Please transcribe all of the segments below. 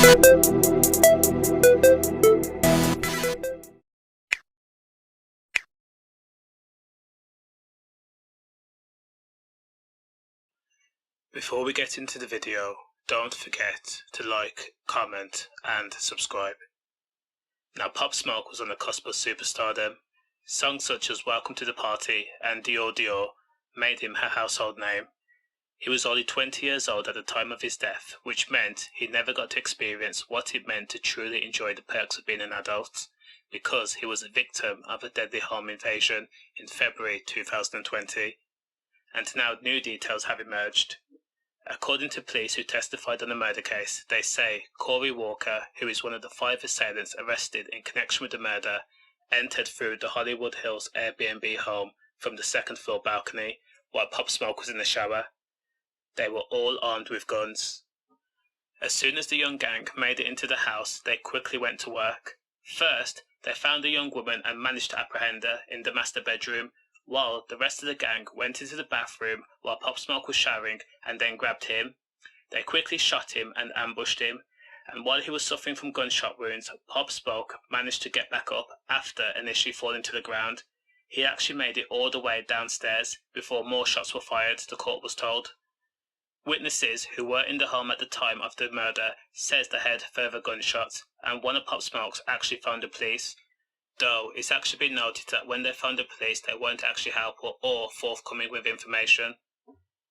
Before we get into the video, don't forget to like, comment and subscribe. Now, Pop Smoke was on the cusp of superstardom. Songs such as Welcome to the Party and Dior Dior made him a household name. He was only 20 years old at the time of his death, which meant he never got to experience what it meant to truly enjoy the perks of being an adult, because he was a victim of a deadly home invasion in February 2020. And now new details have emerged. According to police who testified on the murder case, they say Corey Walker, who is one of the 5 assailants arrested in connection with the murder, entered through the Hollywood Hills Airbnb home from the second-floor balcony while Pop Smoke was in the shower. They were all armed with guns. As soon as the young gang made it into the house, they quickly went to work. First, they found a young woman and managed to apprehend her in the master bedroom, while the rest of the gang went into the bathroom while Pop Smoke was showering and then grabbed him. They quickly shot him and ambushed him, and while he was suffering from gunshot wounds, Pop Smoke managed to get back up after initially falling to the ground. He actually made it all the way downstairs before more shots were fired, the court was told. Witnesses who were in the home at the time of the murder says they heard further gunshots, and one of Pop Smoke's actually phoned the police. Though it's actually been noted that when they found the police, they weren't actually helpful or forthcoming with information.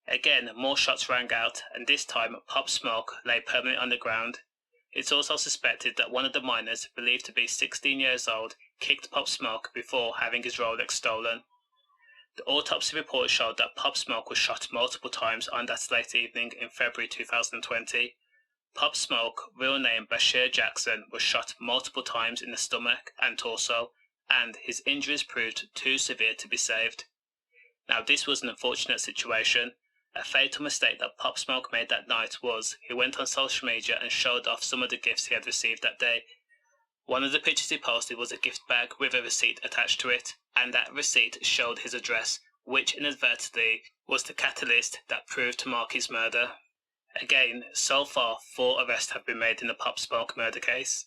Again, more shots rang out, and this time Pop Smoke lay permanently on the ground. It's also suspected that one of the minors, believed to be 16 years old, kicked Pop Smoke before having his Rolex stolen. The autopsy report showed that Pop Smoke was shot multiple times on that late evening in February 2020. Pop Smoke, real name Bashir Jackson, was shot multiple times in the stomach and torso, and his injuries proved too severe to be saved. Now, this was an unfortunate situation. A fatal mistake that Pop Smoke made that night was he went on social media and showed off some of the gifts he had received that day. One of the pictures he posted was a gift bag with a receipt attached to it, and that receipt showed his address, which inadvertently was the catalyst that proved to mark his murder. Again, so far 4 arrests have been made in the Pop Smoke murder case.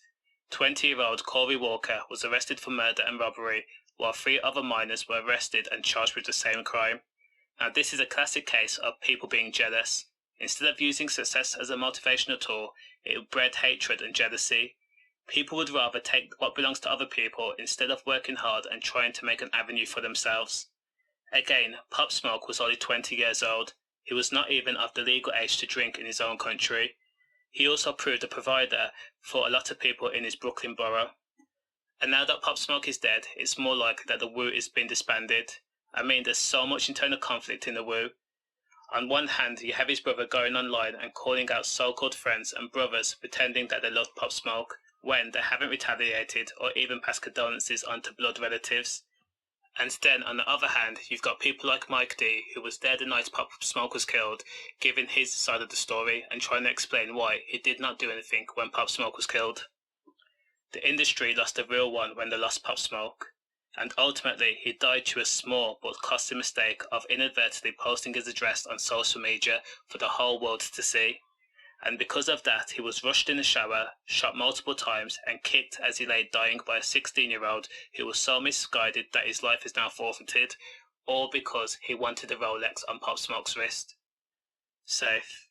20-year-old Corey Walker was arrested for murder and robbery, while 3 other minors were arrested and charged with the same crime. Now, this is a classic case of people being jealous. Instead of using success as a motivational tool, it bred hatred and jealousy. People would rather take what belongs to other people instead of working hard and trying to make an avenue for themselves. Again, Pop Smoke was only 20 years old. He was not even of the legal age to drink in his own country. He also proved a provider for a lot of people in his Brooklyn borough. And now that Pop Smoke is dead, it's more likely that the Wu is being disbanded. I mean, there's so much internal conflict in the Wu. On one hand, you have his brother going online and calling out so-called friends and brothers pretending that they love Pop Smoke, when they haven't retaliated or even passed condolences on to blood relatives. And then, on the other hand, you've got people like Mike D, who was there the night Pop Smoke was killed, giving his side of the story and trying to explain why he did not do anything when Pop Smoke was killed. The industry lost a real one when they lost Pop Smoke, and ultimately he died through a small but costly mistake of inadvertently posting his address on social media for the whole world to see. And because of that, he was rushed in the shower, shot multiple times, and kicked as he lay dying by a 16-year-old who was so misguided that his life is now forfeited, all because he wanted a Rolex on Pop Smoke's wrist. Safe.